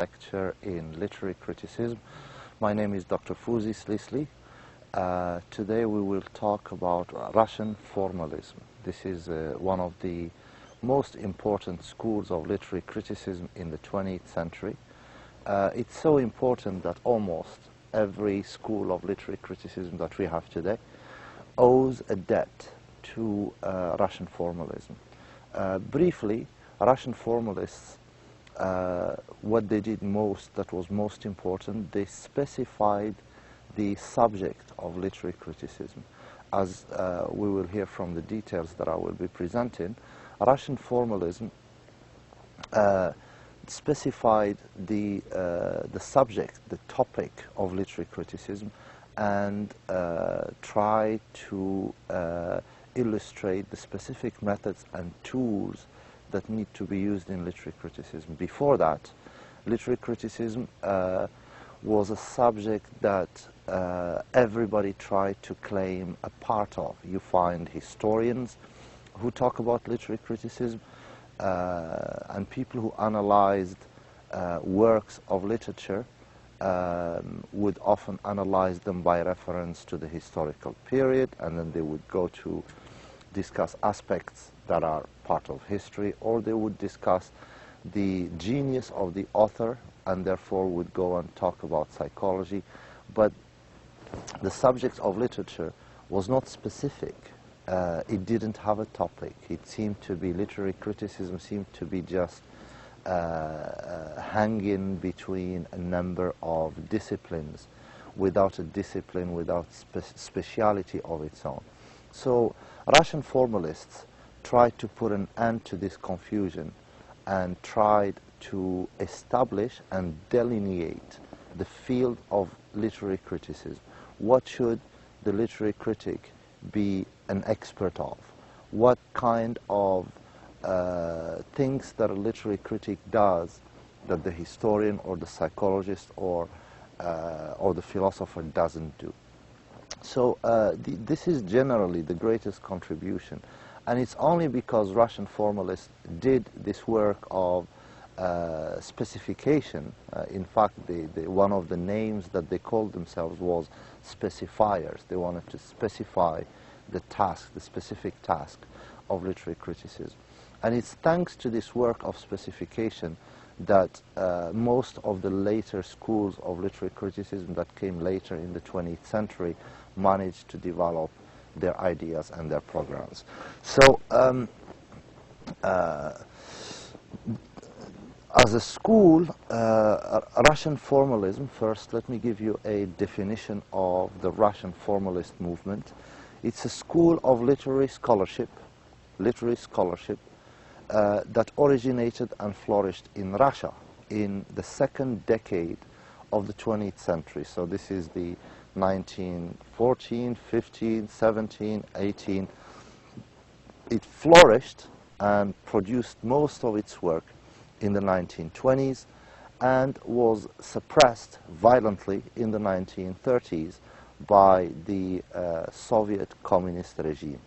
lecture in literary criticism. My name is Dr. Fuzi Slisli. Today we will talk about Russian formalism. This is one of the most important schools of literary criticism in the 20th century. It's so important that almost every school of literary criticism that we have today owes a debt to Russian formalism. Briefly, Russian formalists, what they did most, that was most important, they specified the subject of literary criticism. As we will hear from the details that I will be presenting, Russian formalism specified the subject, the topic of literary criticism, and tried to illustrate the specific methods and tools that need to be used in literary criticism. Before that, literary criticism was a subject that everybody tried to claim a part of. You find historians who talk about literary criticism and people who analyzed works of literature would often analyze them by reference to the historical period, and then they would go to discuss aspects that are part of history, or they would discuss the genius of the author and therefore would go and talk about psychology. But the subject of literature was not specific. It didn't have a topic. It seemed to be, literary criticism seemed to be just hanging between a number of disciplines without a discipline, without speciality of its own. So Russian formalists tried to put an end to this confusion and tried to establish and delineate the field of literary criticism. What should the literary critic be an expert of? What kind of things that a literary critic does that the historian or the psychologist or the philosopher doesn't do? So this is generally the greatest contribution, and it's only because Russian formalists did this work of specification. In fact, one of the names that they called themselves was specifiers. They wanted to specify the task, the specific task of literary criticism. And it's thanks to this work of specification that most of the later schools of literary criticism that came later in the 20th century managed to develop their ideas and their programs. So as a school, Russian formalism, first let me give you a definition of the Russian formalist movement. It's a school of literary scholarship that originated and flourished in Russia in the second decade of the 20th century. So this is the 1914, 15, 17, 18. It flourished and produced most of its work in the 1920s and was suppressed violently in the 1930s by the Soviet communist regime.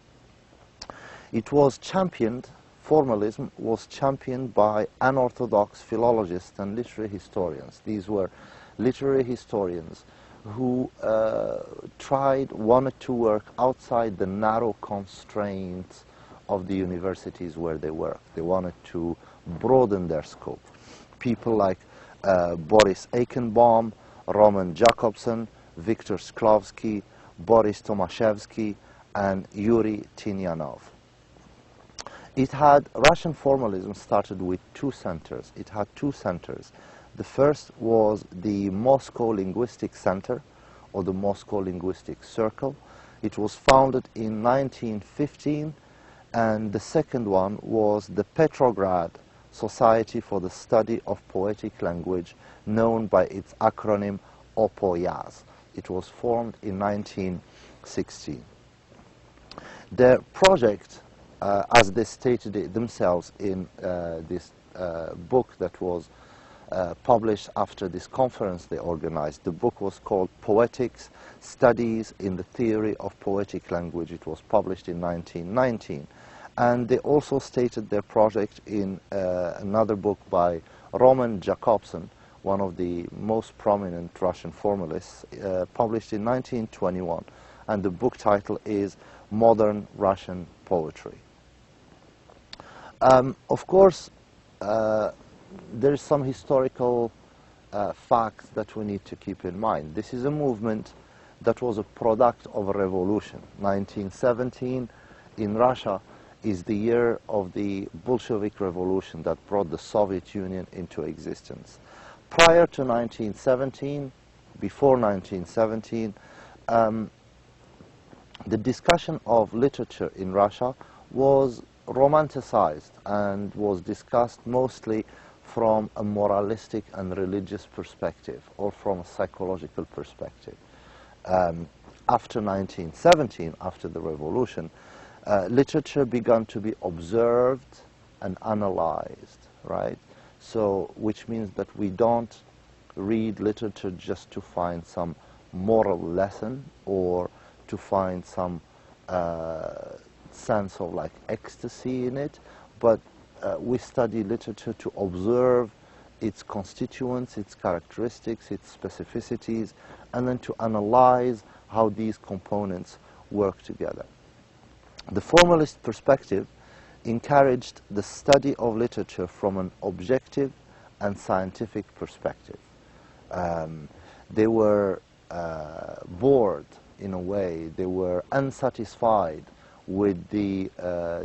It was championed, formalism was championed by unorthodox philologists and literary historians. These were literary historians who wanted to work outside the narrow constraints of the universities where they worked. They wanted to broaden their scope. People like Boris Eichenbaum, Roman Jakobson, Viktor Shklovsky, Boris Tomaszewski, and Yuri Tinyanov. Russian formalism started with two centers. It had two centers. The first was the Moscow Linguistic Center, or the Moscow Linguistic Circle. It was founded in 1915, and the second one was the Petrograd Society for the Study of Poetic Language, known by its acronym OPOYAZ. It was formed in 1916. Their project, as they stated it themselves in this book that was published after this conference they organized. The book was called Poetics, Studies in the Theory of Poetic Language. It was published in 1919. And they also stated their project in another book by Roman Jakobson, one of the most prominent Russian formalists, published in 1921, and the book title is Modern Russian Poetry. Of course, there is some historical facts that we need to keep in mind. This is a movement that was a product of a revolution. 1917 in Russia is the year of the Bolshevik Revolution that brought the Soviet Union into existence. Prior to 1917, before 1917, the discussion of literature in Russia was romanticized and was discussed mostly from a moralistic and religious perspective, or from a psychological perspective. After 1917, after the revolution, literature began to be observed and analyzed, right? So, which means that we don't read literature just to find some moral lesson or to find some sense of like ecstasy in it, but we study literature to observe its constituents, its characteristics, its specificities, and then to analyze how these components work together. The formalist perspective encouraged the study of literature from an objective and scientific perspective. They were bored in a way, they were unsatisfied with the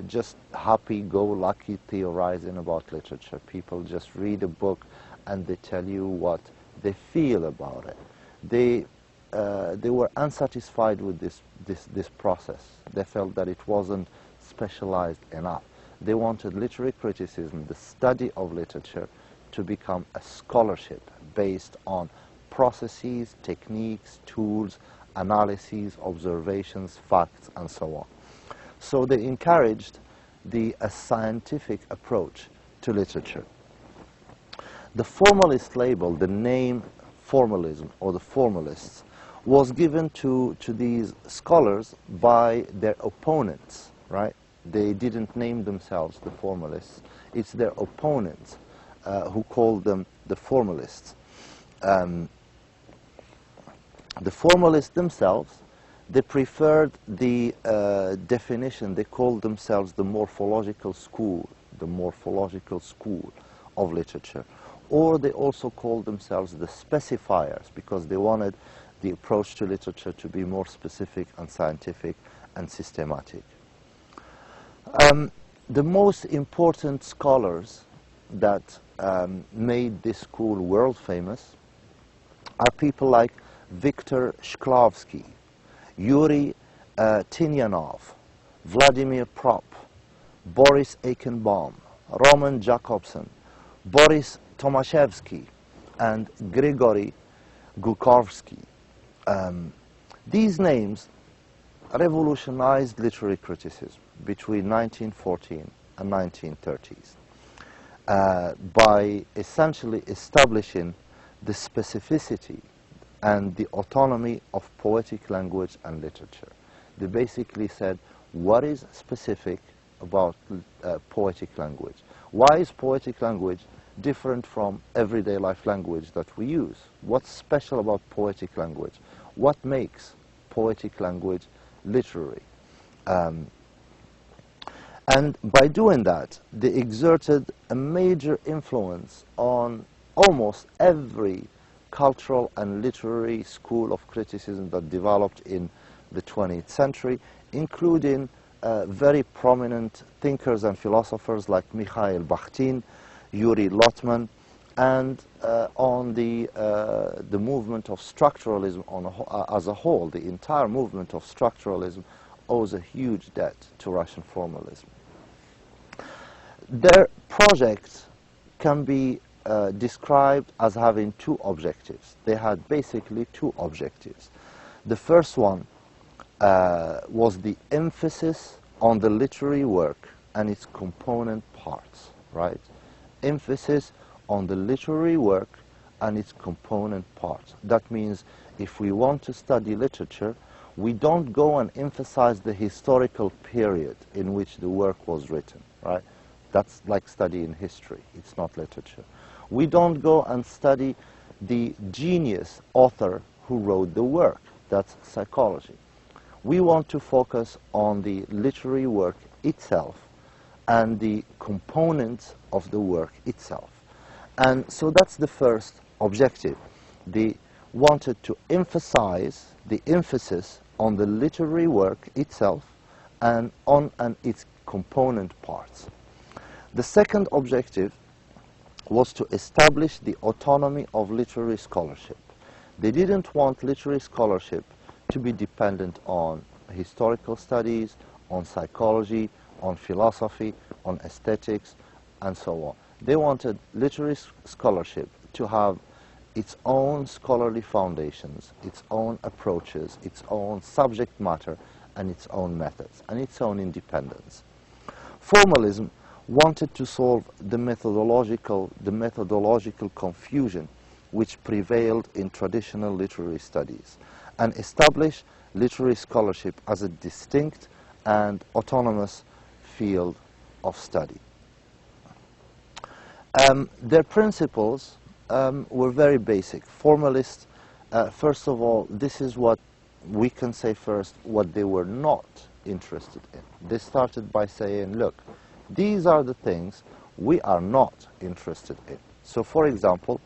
just happy-go-lucky theorizing about literature. People just read a book and they tell you what they feel about it. They were unsatisfied with this process. They felt that it wasn't specialized enough. They wanted literary criticism, the study of literature, to become a scholarship based on processes, techniques, tools, analyses, observations, facts, and so on. So they encouraged a scientific approach to literature. The formalist label, the name formalism or the formalists, was given to these scholars by their opponents, right? They didn't name themselves the formalists. It's their opponents who called them the formalists. The formalists themselves, they preferred the definition. They called themselves the morphological school of literature. Or they also called themselves the specifiers, because they wanted the approach to literature to be more specific and scientific and systematic. The most important scholars that made this school world famous are people like Viktor Shklovsky, Yuri Tinyanov, Vladimir Prop, Boris Eichenbaum, Roman Jakobson, Boris Tomaszewski, and Grigory Glukovsky. These names revolutionized literary criticism between 1914 and 1930s by essentially establishing the specificity and the autonomy of poetic language and literature. They basically said, what is specific about poetic language? Why is poetic language different from everyday life language that we use? What's special about poetic language? What makes poetic language literary? And by doing that, they exerted a major influence on almost every cultural and literary school of criticism that developed in the 20th century, including very prominent thinkers and philosophers like Mikhail Bakhtin, Yuri Lotman, and on the movement of structuralism as a whole. The entire movement of structuralism owes a huge debt to Russian formalism. Their project can be described as having two objectives. They had basically two objectives. The first one was the emphasis on the literary work and its component parts, right? Emphasis on the literary work and its component parts. That means if we want to study literature, we don't go and emphasize the historical period in which the work was written, right? That's like studying history. It's not literature. We don't go and study the genius author who wrote the work. That's psychology. We want to focus on the literary work itself and the components of the work itself. And so that's the first objective. They wanted to emphasize the emphasis on the literary work itself and on its component parts. The second objective was to establish the autonomy of literary scholarship. They didn't want literary scholarship to be dependent on historical studies, on psychology, on philosophy, on aesthetics, and so on. They wanted literary scholarship to have its own scholarly foundations, its own approaches, its own subject matter, and its own methods, and its own independence. Formalism wanted to solve the methodological confusion which prevailed in traditional literary studies, and establish literary scholarship as a distinct and autonomous field of study. Their principles were very basic. Formalists, first of all, this is what we can say first, what they were not interested in. They started by saying, look, these are the things we are not interested in. So, for example,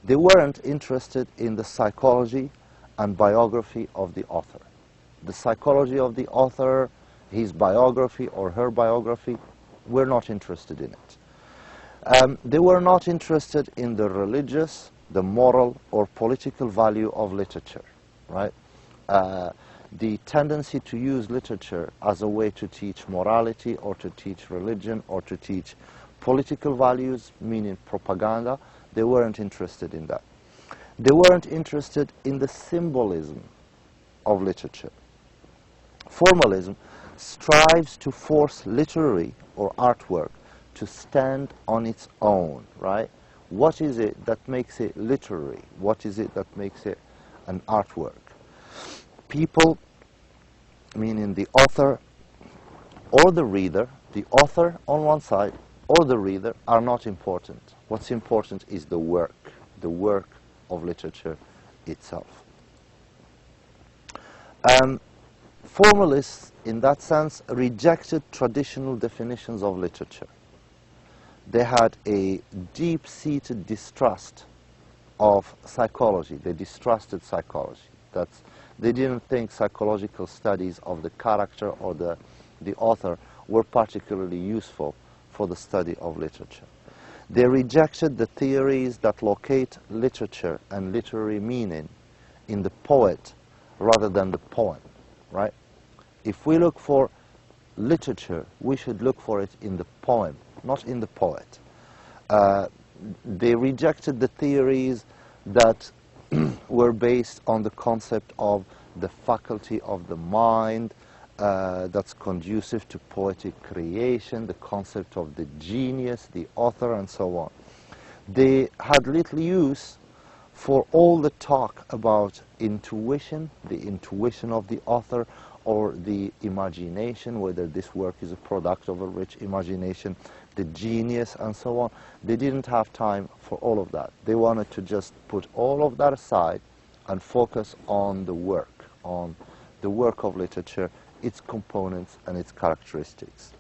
they weren't interested in the psychology and biography of the author. The psychology of the author, his biography or her biography, we're not interested in it. They were not interested in the religious, the moral, or political value of literature, right? The tendency to use literature as a way to teach morality or to teach religion or to teach political values, meaning propaganda, they weren't interested in that. They weren't interested in the symbolism of literature. Formalism strives to force literary or artwork to stand on its own, right? What is it that makes it literary? What is it that makes it an artwork? People, meaning the author or the reader, the author on one side or the reader, are not important. What's important is the work of literature itself. Formalists, in that sense, rejected traditional definitions of literature. They had a deep-seated distrust of psychology. They distrusted psychology. They didn't think psychological studies of the character or the author were particularly useful for the study of literature. They rejected the theories that locate literature and literary meaning in the poet rather than the poem, right? If we look for literature, we should look for it in the poem, not in the poet. They rejected the theories that were based on the concept of the faculty of the mind that's conducive to poetic creation, the concept of the genius, the author, and so on. They had little use for all the talk about intuition, the intuition of the author, or the imagination, whether this work is a product of a rich imagination, the genius, and so on. They didn't have time for all of that. They wanted to just put all of that aside and focus on the work of literature, its components and its characteristics.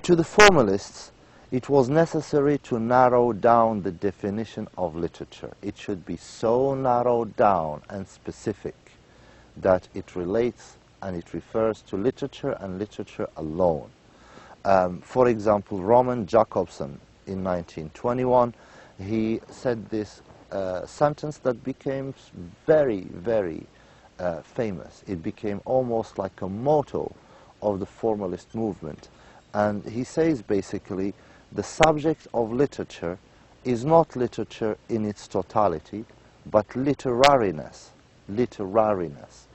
To the formalists, it was necessary to narrow down the definition of literature. It should be so narrowed down and specific that it relates and it refers to literature and literature alone. For example, Roman Jakobson in 1921, he said this sentence that became very, very famous. It became almost like a motto of the formalist movement. And he says basically, the subject of literature is not literature in its totality, but literariness. Literariness.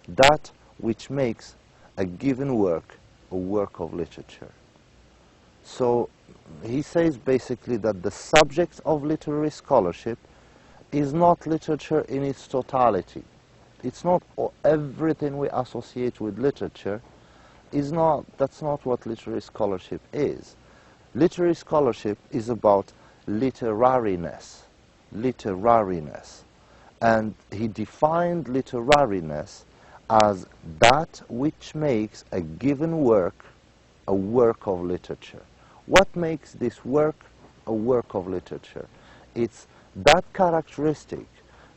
That which makes a given work a work of literature. So he says basically that the subject of literary scholarship is not literature in its totality. It's not everything we associate with literature. That's not what literary scholarship is. Literary scholarship is about literariness. literariness. And he defined literariness as that which makes a given work a work of literature. What makes this work a work of literature? It's that characteristic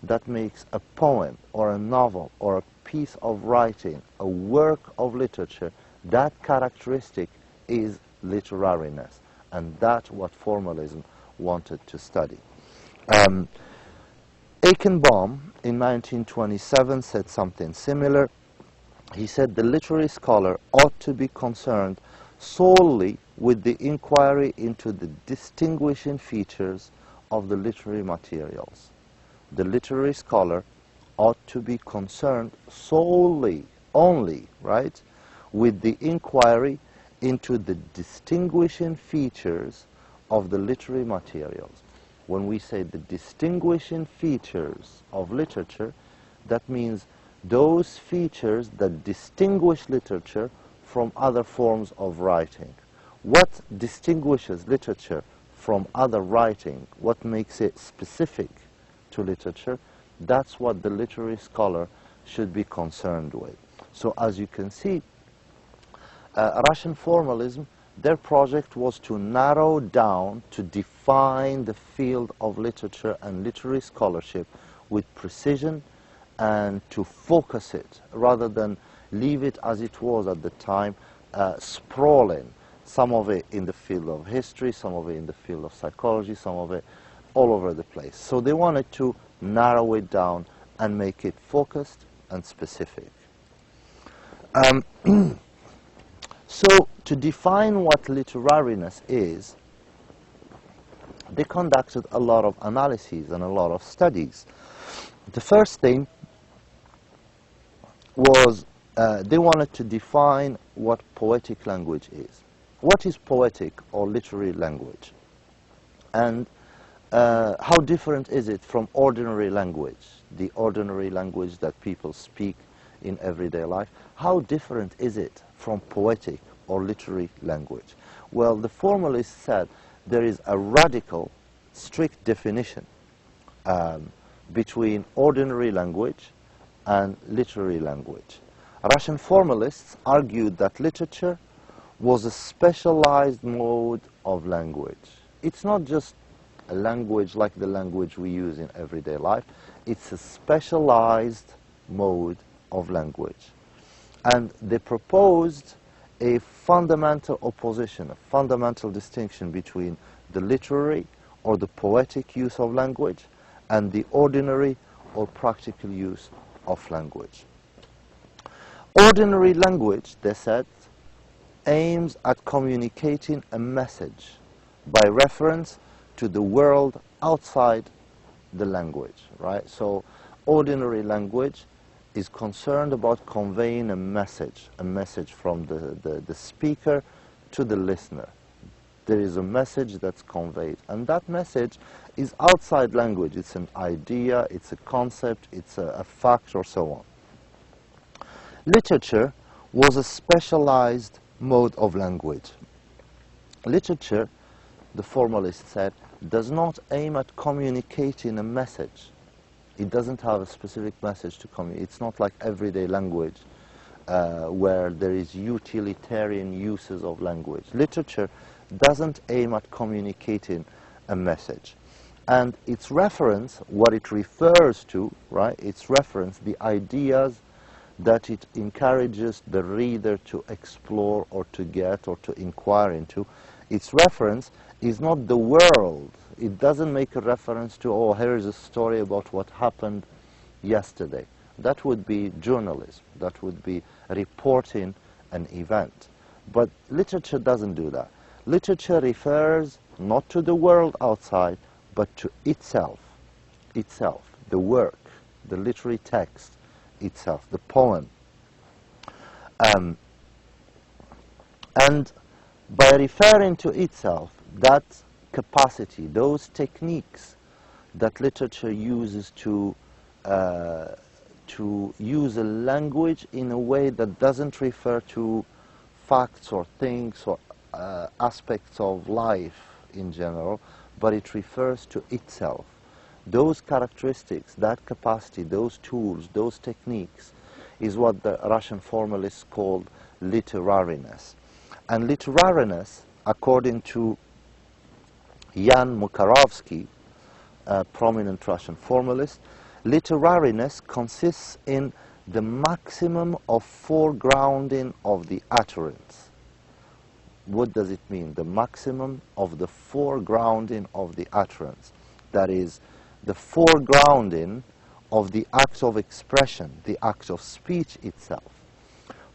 that makes a poem or a novel or a piece of writing a work of literature. That characteristic is literariness, and that's what formalism wanted to study. Eichenbaum in 1927 said something similar. He said the literary scholar ought to be concerned solely with the inquiry into the distinguishing features of the literary materials. The literary scholar ought to be concerned solely, only, right, with the inquiry into the distinguishing features of the literary materials. When we say the distinguishing features of literature, that means those features that distinguish literature from other forms of writing. What distinguishes literature from other writing, what makes it specific to literature, that's what the literary scholar should be concerned with. So as you can see, Russian formalism, their project was to narrow down, to define the field of literature and literary scholarship with precision and to focus it rather than leave it as it was at the time, sprawling, some of it in the field of history, some of it in the field of psychology, some of it all over the place. So they wanted to narrow it down and make it focused and specific. So to define what literariness is, they conducted a lot of analyses and a lot of studies. The first thing was they wanted to define what poetic language is. What is poetic or literary language? And how different is it from ordinary language, the ordinary language that people speak in everyday life? How different is it from poetic or literary language? Well, the formalists said there is a radical, strict definition between ordinary language and literary language. Russian formalists argued that literature was a specialized mode of language. It's not just a language like the language we use in everyday life. It's a specialized mode of language. And they proposed a fundamental opposition, a fundamental distinction between the literary or the poetic use of language and the ordinary or practical use of language. Ordinary language, they said, aims at communicating a message by reference to the world outside the language, right? So ordinary language is concerned about conveying a message from the speaker to the listener. There is a message that's conveyed, and that message is outside language. It's an idea, it's a concept, it's a fact, or so on. Literature was a specialized mode of language. Literature, the formalist said, does not aim at communicating a message. It doesn't have a specific message to communicate. It's not like everyday language where there is utilitarian uses of language. Literature doesn't aim at communicating a message. And its reference, what it refers to, right, its reference, the ideas that it encourages the reader to explore or to get or to inquire into, its reference is not the world. It doesn't make a reference to, oh, here is a story about what happened yesterday. That would be journalism. That would be reporting an event. But literature doesn't do that. Literature refers not to the world outside, but to itself, the work, the literary text itself, the poem. And by referring to itself, that capacity, those techniques that literature uses to use a language in a way that doesn't refer to facts or things or aspects of life in general, but it refers to itself. those characteristics, that capacity, those tools, those techniques is what the Russian formalists called literariness. And literariness, according to Jan Mukarovsky, a prominent Russian formalist, literariness consists in the maximum of foregrounding of the utterance. What does it mean? The maximum of the foregrounding of the utterance. That is, the foregrounding of the act of expression, the act of speech itself.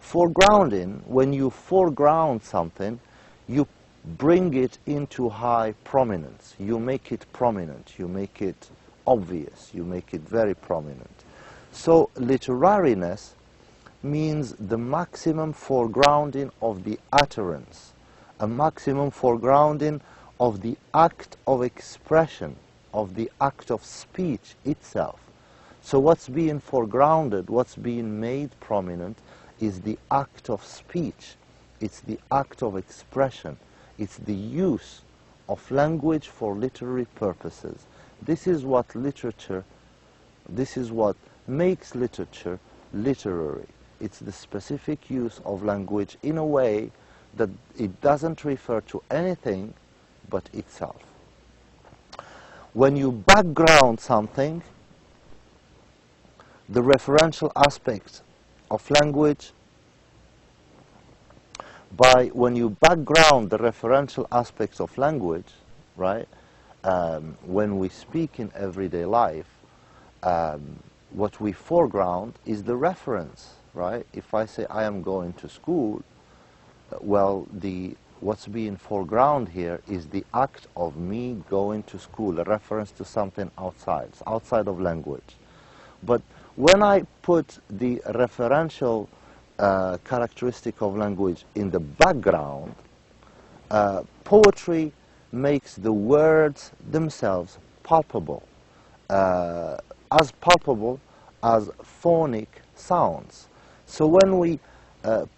Foregrounding, when you foreground something, you bring it into high prominence. You make it prominent, you make it obvious, you make it very prominent. So literariness means the maximum foregrounding of the utterance, a maximum foregrounding of the act of expression, of the act of speech itself. So what's being foregrounded, what's being made prominent is the act of speech. It's the act of expression. It's the use of language for literary purposes. This is what literature, this is what makes literature literary. It's the specific use of language in a way that it doesn't refer to anything but itself. When you background something, the referential aspect of language, when you background the referential aspects of language, right, when we speak in everyday life, what we foreground is the reference, right? If I say I am going to school, well, what's being foreground here is the act of me going to school, a reference to something outside of language. But when I put the referential characteristic of language in the background, poetry makes the words themselves palpable as phonic sounds. So when we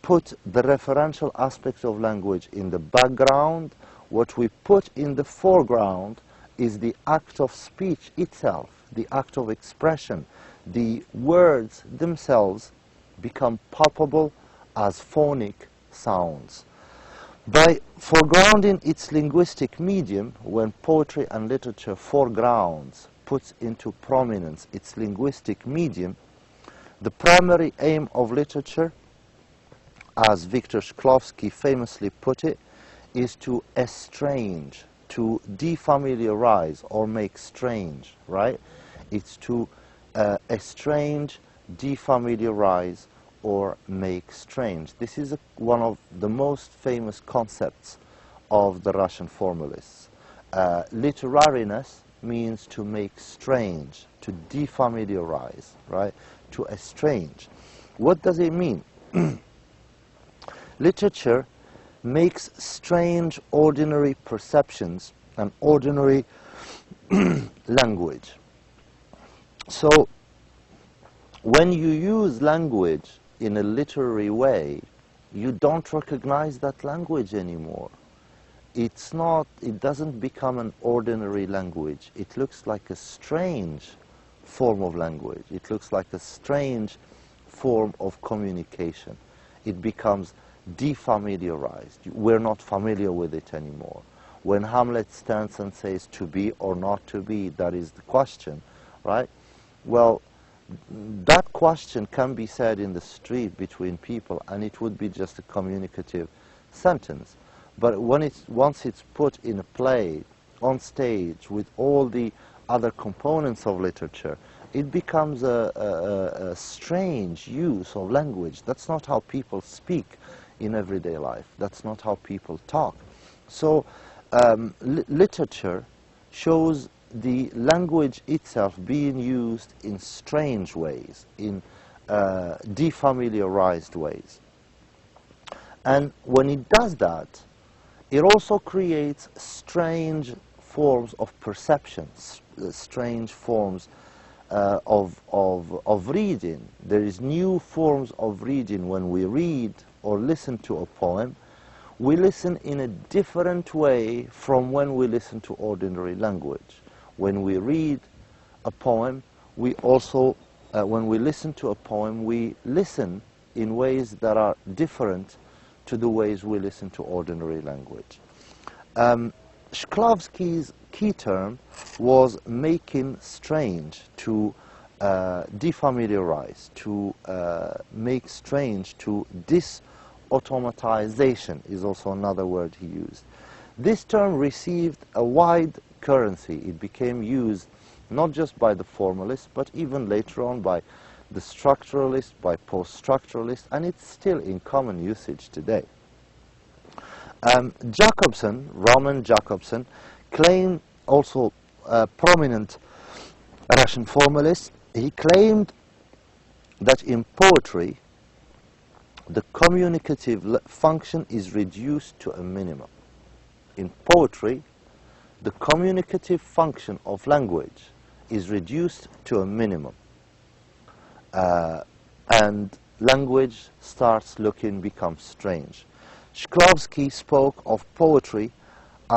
put the referential aspects of language in the background, what we put in the foreground is the act of speech itself, the act of expression. The words themselves become palpable as phonic sounds. By foregrounding its linguistic medium, when poetry and literature foregrounds, puts into prominence its linguistic medium, the primary aim of literature, as Viktor Shklovsky famously put it, is to estrange, to defamiliarize or make strange, right? It's to estrange, defamiliarize, or make strange. This is one of the most famous concepts of the Russian formalists. Literariness means to make strange, to defamiliarize, right? To estrange. What does it mean? Literature makes strange ordinary perceptions and ordinary language. So when you use language in a literary way, you don't recognize that language anymore. It doesn't become an ordinary language. It looks like a strange form of language. It looks like a strange form of communication. It becomes defamiliarized. We're not familiar with it anymore. When Hamlet stands and says to be or not to be, that is the question, right? Well, that question can be said in the street between people and it would be just a communicative sentence. But once it's put in a play, on stage, with all the other components of literature, it becomes a strange use of language. That's not how people speak in everyday life. That's not how people talk. So literature shows the language itself being used in strange ways, in defamiliarized ways. And when it does that, it also creates strange forms of perception, strange forms of reading. There is new forms of reading. When we read or listen to a poem, we listen in a different way from when we listen to ordinary language. When we read, a poem, we also, when we listen to a poem, we listen in ways that are different to the ways we listen to ordinary language. Shklovsky's key term was making strange, to defamiliarize, to make strange, to disautomatization is also another word he used. This term received a wide currency. It became used not just by the formalists, but even later on by the structuralists, by post-structuralists, and it's still in common usage today. Jacobson, Roman Jacobson, claimed, also a prominent Russian formalist, he claimed that in poetry, the communicative function is reduced to a minimum. In poetry, the communicative function of language is reduced to a minimum. And language becomes strange. Shklovsky spoke of poetry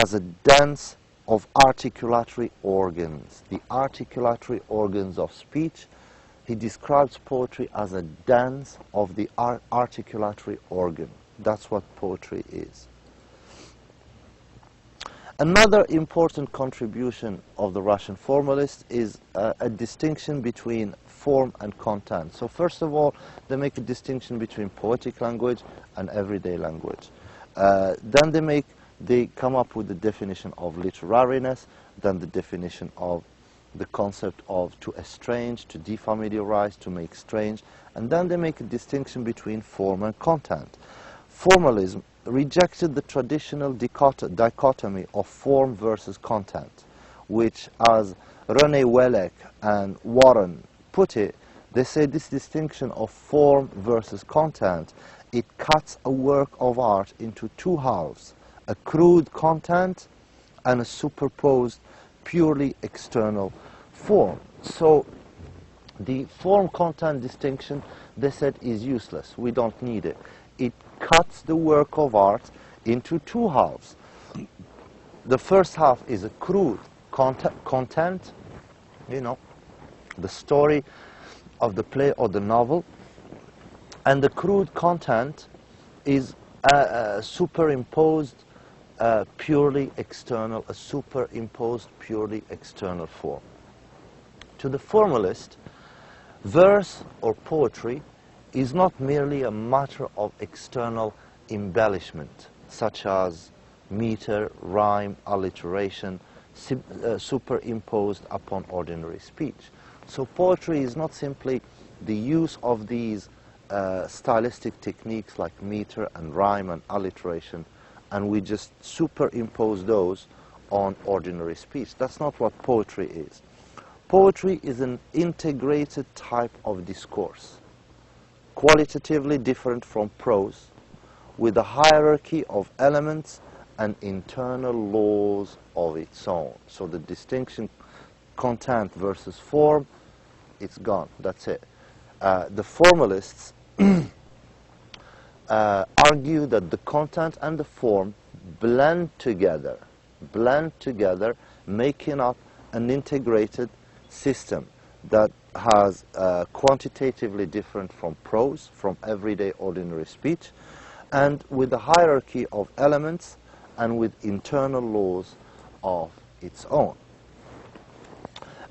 as a dance of articulatory organs, the articulatory organs of speech. He describes poetry as a dance of the articulatory organ. That's what poetry is. Another important contribution of the Russian formalists is a distinction between form and content. So first of all, they make a distinction between poetic language and everyday language. Then they come up with the definition of literariness, then the definition of the concept of to estrange, to defamiliarize, to make strange, and then they make a distinction between form and content. Formalism rejected the traditional dichotomy of form versus content, which, as René Wellek and Warren put it, they say this distinction of form versus content, it cuts a work of art into two halves, a crude content and a superposed, purely external form. So the form-content distinction, they said, is useless. We don't need it. It cuts the work of art into two halves. The first half is a crude content, you know, the story of the play or the novel, and the crude content is superimposed, purely external, a superimposed, purely external form. To the formalist, verse or poetry is not merely a matter of external embellishment, such as meter, rhyme, alliteration, superimposed upon ordinary speech. So poetry is not simply the use of these stylistic techniques like meter and rhyme and alliteration, and we just superimpose those on ordinary speech. That's not what poetry is. Poetry is an integrated type of discourse, qualitatively different from prose, with a hierarchy of elements and internal laws of its own. So the distinction content versus form, it's gone. That's it. The formalists argue that the content and the form blend together, making up an integrated system that has quantitatively different from prose, from everyday ordinary speech, and with a hierarchy of elements and with internal laws of its own.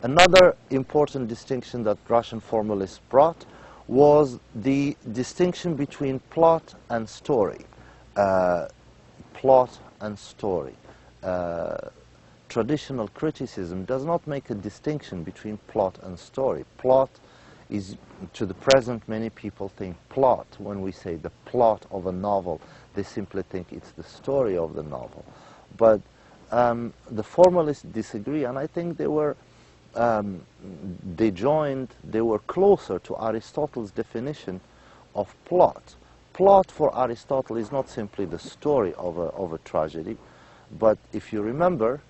Another important distinction that Russian formalists brought was the distinction between plot and story. Plot and story. Traditional criticism does not make a distinction between plot and story. Plot is, to the present, many people think plot. When we say the plot of a novel, they simply think it's the story of the novel. But the formalists disagree, and I think they were closer to Aristotle's definition of plot. Plot for Aristotle is not simply the story of a tragedy, but if you remember,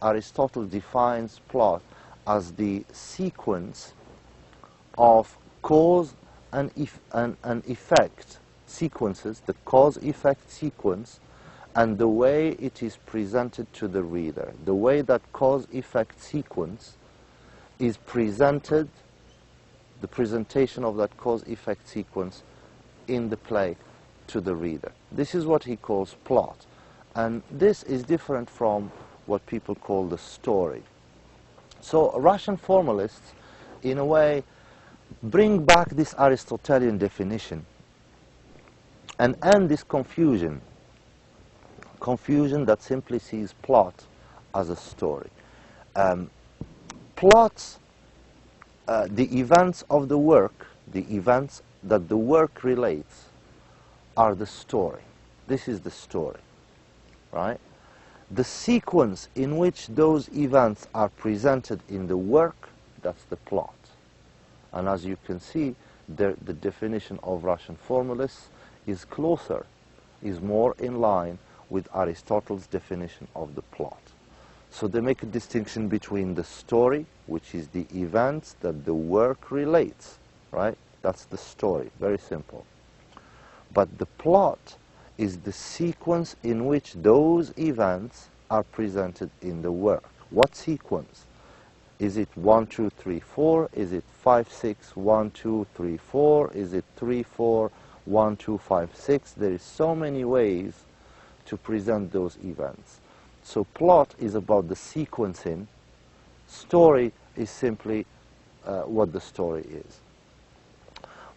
Aristotle defines plot as the sequence of cause and effect sequences, the cause-effect sequence, and the way it is presented to the reader. The way that cause-effect sequence is presented, the presentation of that cause-effect sequence in the play to the reader. This is what he calls plot. And this is different from what people call the story. So Russian formalists, in a way, bring back this Aristotelian definition and end this confusion that simply sees plot as a story. Plots, the events of the work, the events that the work relates, are the story. This is the story, right? The sequence in which those events are presented in the work, that's the plot. And as you can see, the definition of Russian formalists is closer, is more in line with Aristotle's definition of the plot. So they make a distinction between the story, which is the events that the work relates, right? That's the story, very simple. But the plot is the sequence in which those events are presented in the work. What sequence? Is it 1, 2, 3, 4? Is it 5, 6, 1, 2, 3, 4? Is it 3, 4, 1, 2, 5, 6? There is so many ways to present those events. So plot is about the sequencing. Story is simply what the story is.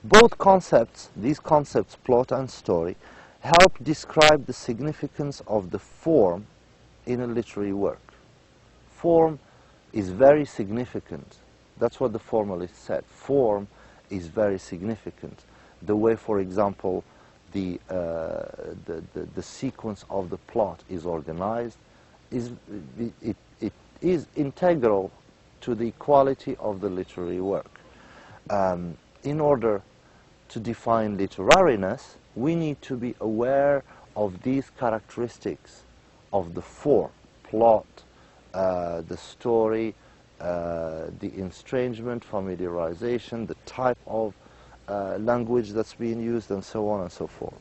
Both concepts, these concepts, plot and story, help describe the significance of the form in a literary work. Form is very significant. That's what the formalist said. Form is very significant. The way, for example, the sequence of the plot is organized it is integral to the quality of the literary work. In order to define literariness, we need to be aware of these characteristics of the form, plot, the story, the estrangement, familiarization, the type of language that's being used, and so on and so forth.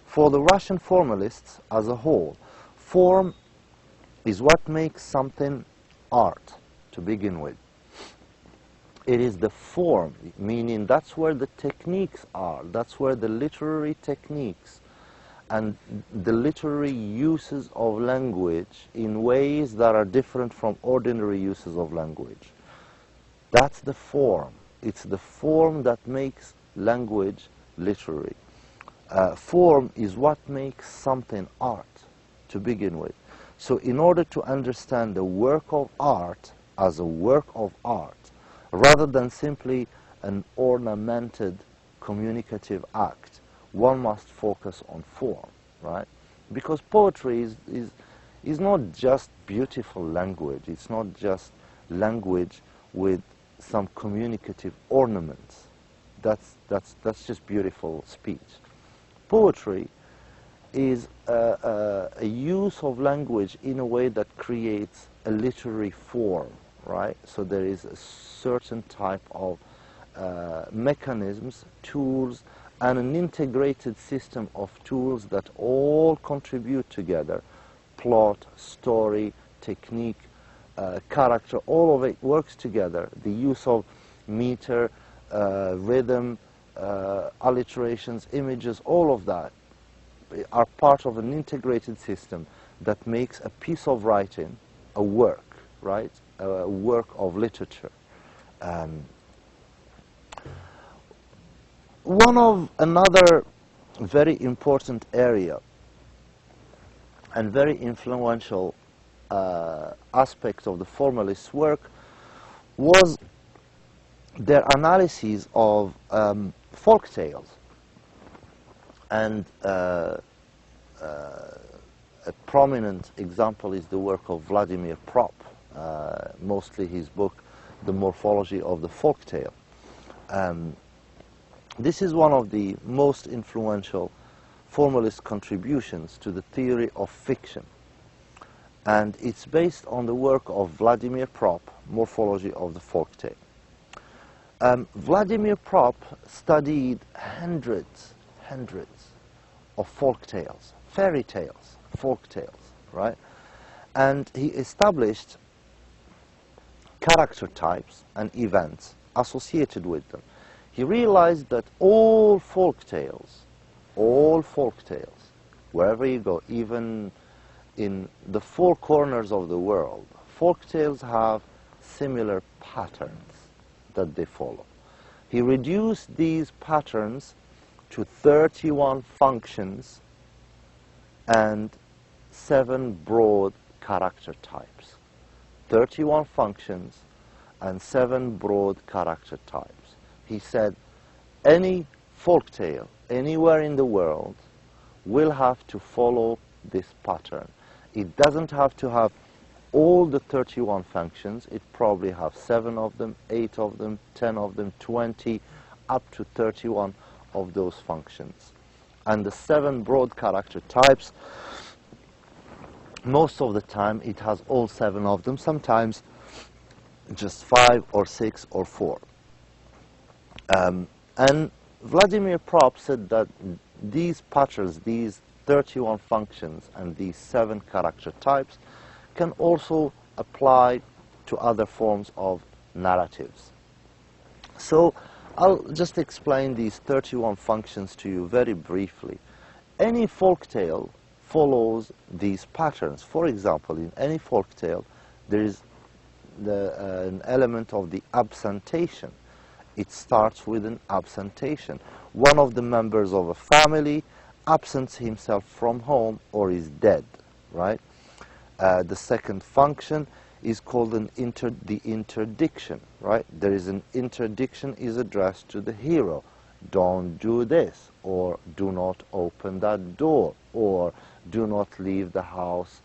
For the Russian formalists as a whole, form is what makes something art to begin with. It is the form, meaning that's where the techniques are, that's where the literary techniques and the literary uses of language in ways that are different from ordinary uses of language. That's the form. It's the form that makes language literary. Form is what makes something art to begin with. So in order to understand the work of art as a work of art, rather than simply an ornamented communicative act, one must focus on form, right? Because poetry is not just beautiful language. It's not just language with some communicative ornaments. That's just beautiful speech. Poetry is a use of language in a way that creates a literary form, right? So there is a certain type of mechanisms, tools, and an integrated system of tools that all contribute together. Plot, story, technique, character, all of it works together. The use of meter, rhythm, alliterations, images, all of that are part of an integrated system that makes a piece of writing a work, right? A work of literature. Another very important area and very influential aspect of the formalists' work was their analysis of folk tales. And a prominent example is the work of Vladimir Prop, mostly his book, The Morphology of the Folk Tale. This is one of the most influential formalist contributions to the theory of fiction. And it's based on the work of Vladimir Prop, Morphology of the Folk Tale. Vladimir Prop studied hundreds of folk tales, fairy tales, folk tales, right? And he established character types and events associated with them. He realized that all folk tales, wherever you go, even in the four corners of the world, folk tales have similar patterns that they follow. He reduced these patterns to 31 functions and 7 broad character types. 31 functions and 7 broad character types. He said any folk tale anywhere in the world will have to follow this pattern. It doesn't have to have all the 31 functions. It probably have 7 of them, 8 of them, 10 of them, 20, up to 31 of those functions. And the 7 broad character types, most of the time it has all 7 of them, sometimes just 5 or 6 or 4. And Vladimir Propp said that these patterns, these 31 functions and these 7 character types can also apply to other forms of narratives. So I'll just explain these 31 functions to you very briefly. Any folk tale follows these patterns. For example, in any folk tale there is an element of the absentation. It starts with an absentation. One of the members of a family absents himself from home or is dead, right? The second function is called the interdiction, right? There is an interdiction is addressed to the hero. Don't do this, or do not open that door, or do not leave the house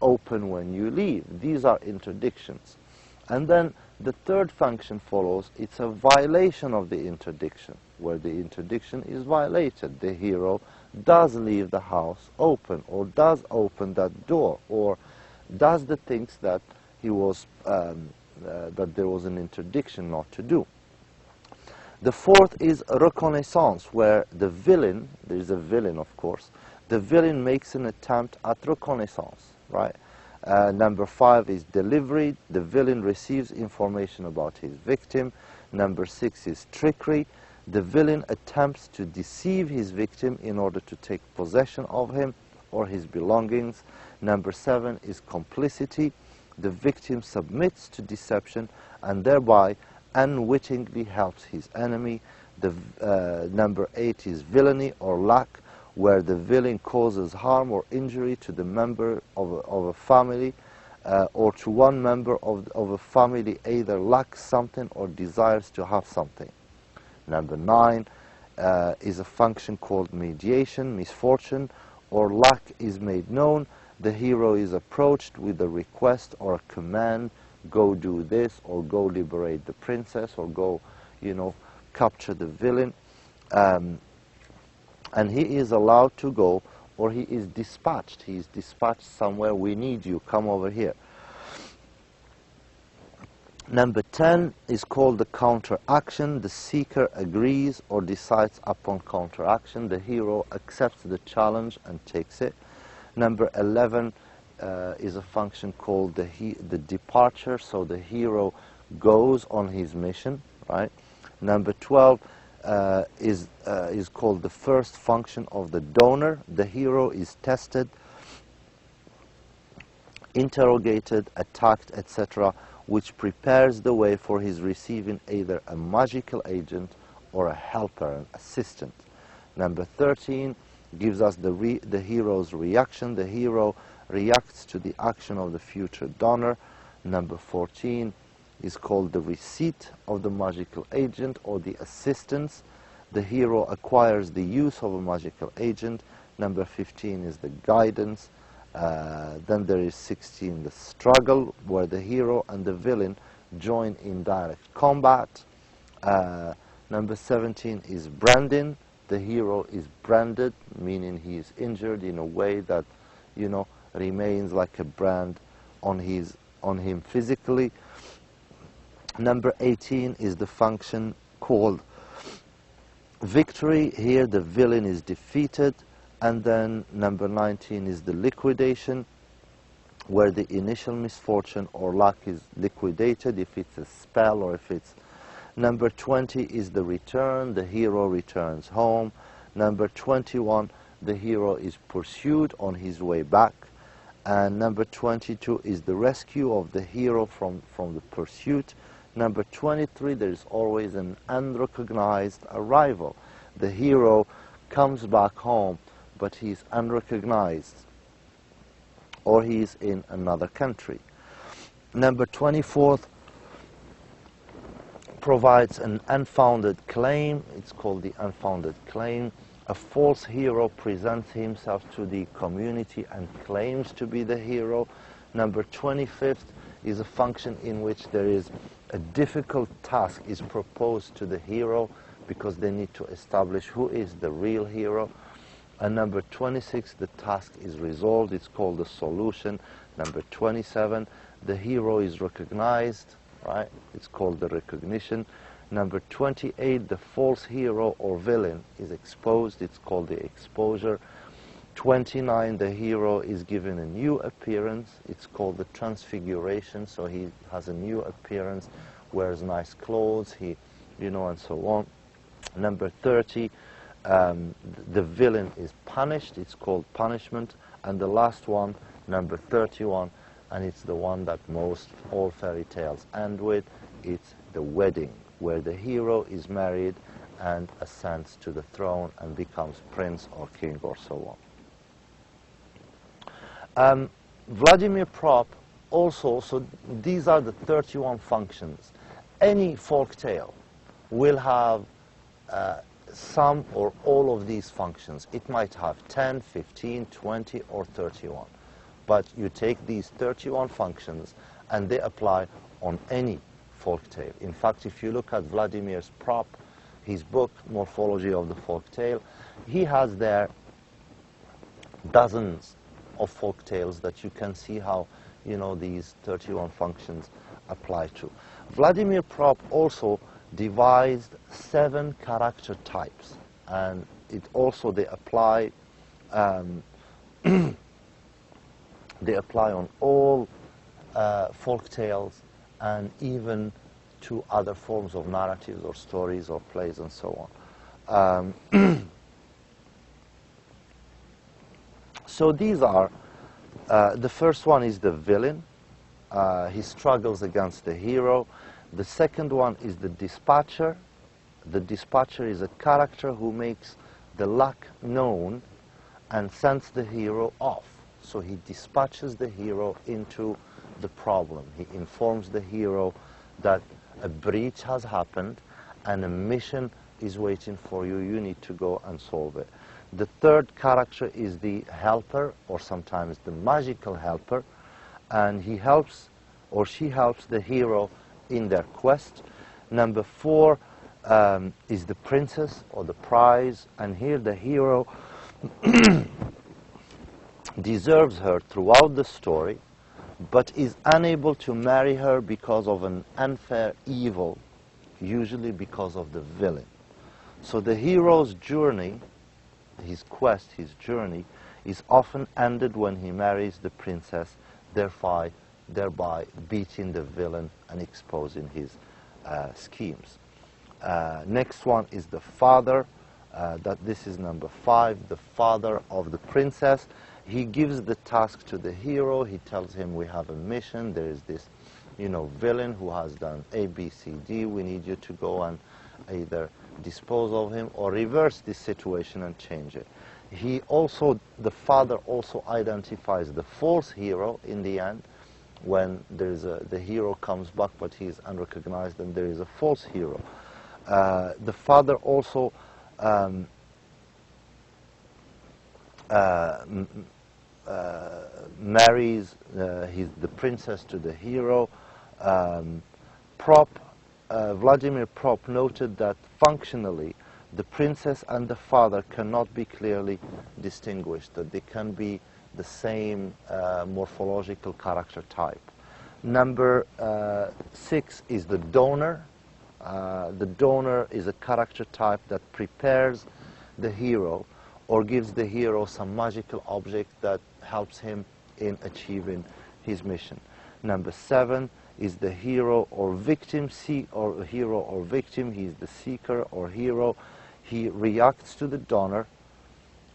open when you leave. These are interdictions. And then the third function follows. It's a violation of the interdiction, where the interdiction is violated. The hero does leave the house open, or does open that door, or does the things that he was that there was an interdiction not to do. The fourth is reconnaissance, where the villain, there is a villain of course, the villain makes an attempt at reconnaissance, right? Number 5 is delivery. The villain receives information about his victim. Number 6 is trickery. The villain attempts to deceive his victim in order to take possession of him or his belongings. Number 7 is complicity. The victim submits to deception and thereby unwittingly helps his enemy. Number 8 is villainy or lack, where the villain causes harm or injury to the member of a family or to one member of a family, either lacks something or desires to have something. Number 9 is a function called mediation, misfortune or luck is made known. The hero is approached with a request or a command, go do this, or go liberate the princess, or go, capture the villain. And he is allowed to go, or he is dispatched. He is dispatched somewhere. We need you. Come over here. Number 10 is called the counteraction. The seeker agrees or decides upon counteraction. The hero accepts the challenge and takes it. Number 11 is a function called the departure. So the hero goes on his mission, right? Number 12 is called the first function of the donor. The hero is tested, interrogated, attacked, etc., which prepares the way for his receiving either a magical agent or a helper, an assistant. Number 13 gives us the hero's reaction. The hero reacts to the action of the future donor. Number 14 is called the receipt of the magical agent or the assistance. The hero acquires the use of a magical agent. Number 15 is the guidance. Then there is 16, the struggle, where the hero and the villain join in direct combat. Number 17 is branding. The hero is branded, meaning he is injured in a way that, remains like a brand on him physically. Number 18 is the function called victory. Here the villain is defeated. And then number 19 is the liquidation. where the initial misfortune or luck is liquidated, if it's a spell or if it's... Number 20 is the return, the hero returns home. Number 21, the hero is pursued on his way back. And number 22 is the rescue of the hero from the pursuit. Number 23, there is always an unrecognized arrival. The hero comes back home, but he's unrecognized, or he's in another country. Number 24 provides an unfounded claim. It's called the unfounded claim. A false hero presents himself to the community and claims to be the hero. Number 25 is a function in which there is a difficult task is proposed to the hero because they need to establish who is the real hero. And number 26, the task is resolved. It's called the solution. Number 27, the hero is recognized, right? It's called the recognition. Number 28, the false hero or villain is exposed. It's called the exposure. 29, the hero is given a new appearance. It's called the transfiguration. So he has a new appearance, wears nice clothes, and so on. Number 30, the villain is punished. It's called punishment. And the last one, number 31, and it's the one that most all fairy tales end with, it's the wedding, where the hero is married and ascends to the throne and becomes prince or king or so on. Vladimir Prop also, so these are the 31 functions. Any folk tale will have some or all of these functions. It might have 10, 15, 20, or 31. But you take these 31 functions and they apply on any folk tale. In fact, if you look at Vladimir Prop, his book, Morphology of the Folk Tale, he has there dozens of folk tales that you can see how, these 31 functions apply to. Vladimir Prop also devised 7 character types, and they apply they apply on all folk tales and even to other forms of narratives or stories or plays and so on. So these are, the first one is the villain. He struggles against the hero. The second one is the dispatcher. The dispatcher is a character who makes the luck known and sends the hero off. So he dispatches the hero into the problem. He informs the hero that a breach has happened and a mission is waiting for you. You need to go and solve it. The third character is the helper, or sometimes the magical helper, and he helps or she helps the hero in their quest. Number 4 is the princess or the prize, and here the hero deserves her throughout the story, but is unable to marry her because of an unfair evil, usually because of the villain. So the hero's journey, his quest, his journey, is often ended when he marries the princess, thereby beating the villain and exposing his schemes. Next one is the father. This is number 5, the father of the princess. He gives the task to the hero. He tells him, we have a mission. There is this, villain who has done A, B, C, D. We need you to go and either dispose of him or reverse this situation and change it. The father also identifies the false hero in the end, when the hero comes back but he is unrecognized and there is a false hero. The father also marries the princess to the hero. Vladimir Prop noted that functionally the princess and the father cannot be clearly distinguished, that they can be the same morphological character type. Number 6 is the donor. The donor is a character type that prepares the hero or gives the hero some magical object that helps him in achieving his mission. Number 7 is the hero or victim, he is the seeker or hero. He reacts to the donor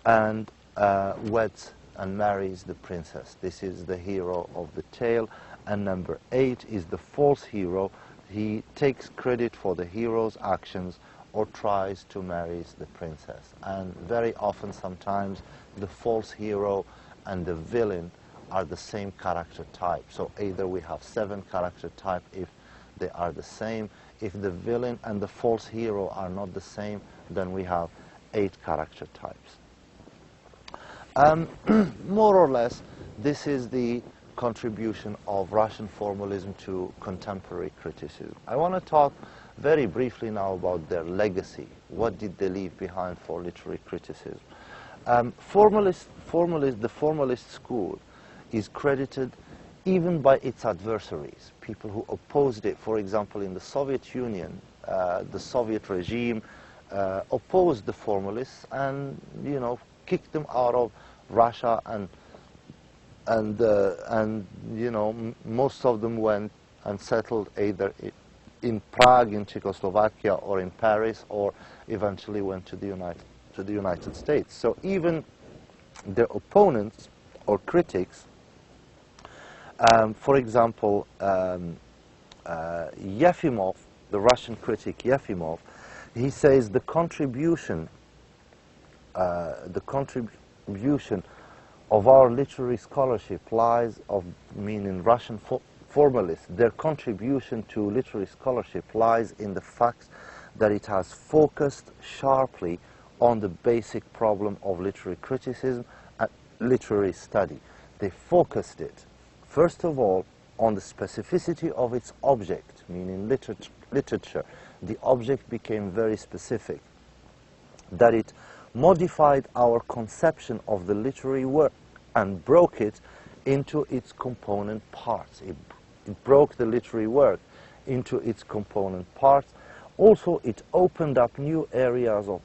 and weds and marries the princess. This is the hero of the tale. And number 8 is the false hero. He takes credit for the hero's actions or tries to marry the princess. And very often, sometimes, the false hero and the villain are the same character type. So either we have 7 character type if they are the same. If the villain and the false hero are not the same, then we have 8 character types. More or less, this is the contribution of Russian formalism to contemporary criticism. I want to talk very briefly now about their legacy. What did they leave behind for literary criticism? The formalist school is credited even by its adversaries, people who opposed it. For example, in the Soviet Union, the Soviet regime opposed the formalists and, kicked them out of Russia, and most of them went and settled either in Prague, in Czechoslovakia, or in Paris, or eventually went to the United States. So even their opponents or critics, for example, Yefimov, the Russian critic Yefimov, he says the contribution of our literary scholarship lies, meaning Russian formalists, their contribution to literary scholarship lies in the fact that it has focused sharply on the basic problem of literary criticism and literary study. They focused it, first of all, on the specificity of its object, meaning literature. The object became very specific, that it modified our conception of the literary work and broke it into its component parts. It broke the literary work into its component parts. Also, it opened up new areas of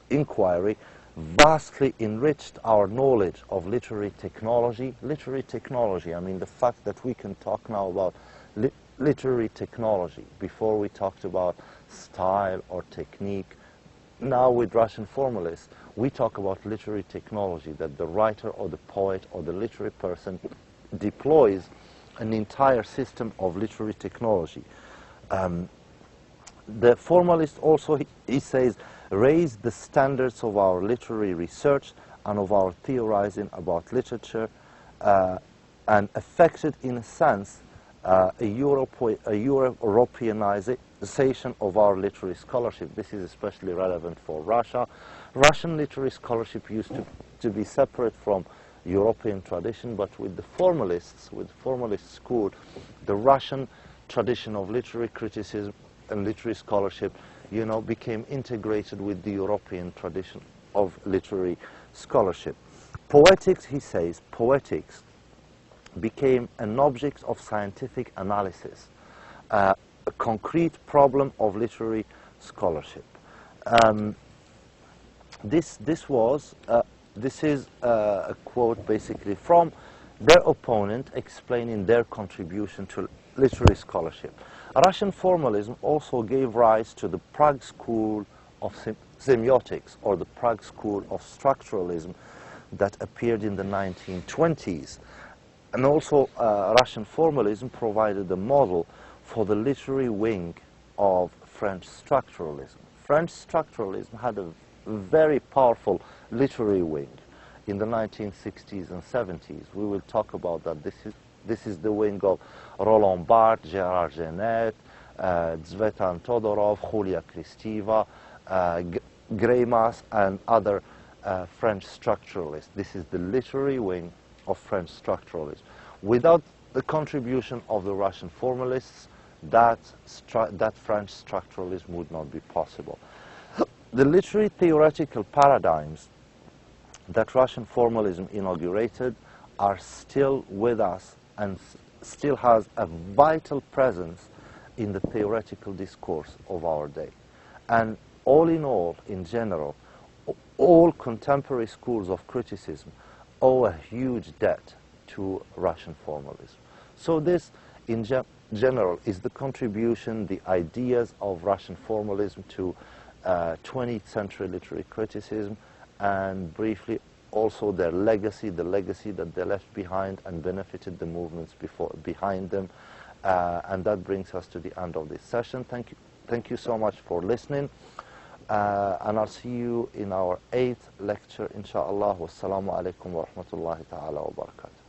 inquiry, vastly enriched our knowledge of literary technology. Literary technology, I mean the fact that we can talk now about literary technology. Before we talked about style or technique. Now with Russian formalists, we talk about literary technology, that the writer or the poet or the literary person deploys an entire system of literary technology. The formalist also, he says, raised the standards of our literary research and of our theorizing about literature and affected, in a sense, a Europeanization of our literary scholarship. This is especially relevant for Russia. Russian literary scholarship used to be separate from European tradition, but with the formalists, with the formalist school, the Russian tradition of literary criticism and literary scholarship, became integrated with the European tradition of literary scholarship. Poetics, he says, poetics became an object of scientific analysis, a concrete problem of literary scholarship. This is a quote basically from their opponent explaining their contribution to literary scholarship. Russian formalism also gave rise to the Prague school of semiotics, or the Prague school of structuralism, that appeared in the 1920s. And also Russian formalism provided a model for the literary wing of French structuralism. French structuralism had a very powerful literary wing in the 1960s and 70s. We will talk about that. This is the wing of Roland Barthes, Gérard Genette, Tsvetan Todorov, Julia Kristeva, Greimas, and other French structuralists. This is the literary wing of French structuralism. Without the contribution of the Russian formalists, that French structuralism would not be possible. The literary theoretical paradigms that Russian formalism inaugurated are still with us and still has a vital presence in the theoretical discourse of our day. And all in all, in general, all contemporary schools of criticism owe a huge debt to Russian formalism. So this, in general, is the contribution, the ideas of Russian formalism to 20th century literary criticism, and briefly also their legacy, the legacy that they left behind and benefited the movements behind them. And that brings us to the end of this session. Thank you so much for listening. And I'll see you in our 8th lecture, inshallah. Wassalamu alaikum wa rahmatullahi ta'ala wa barakatuh.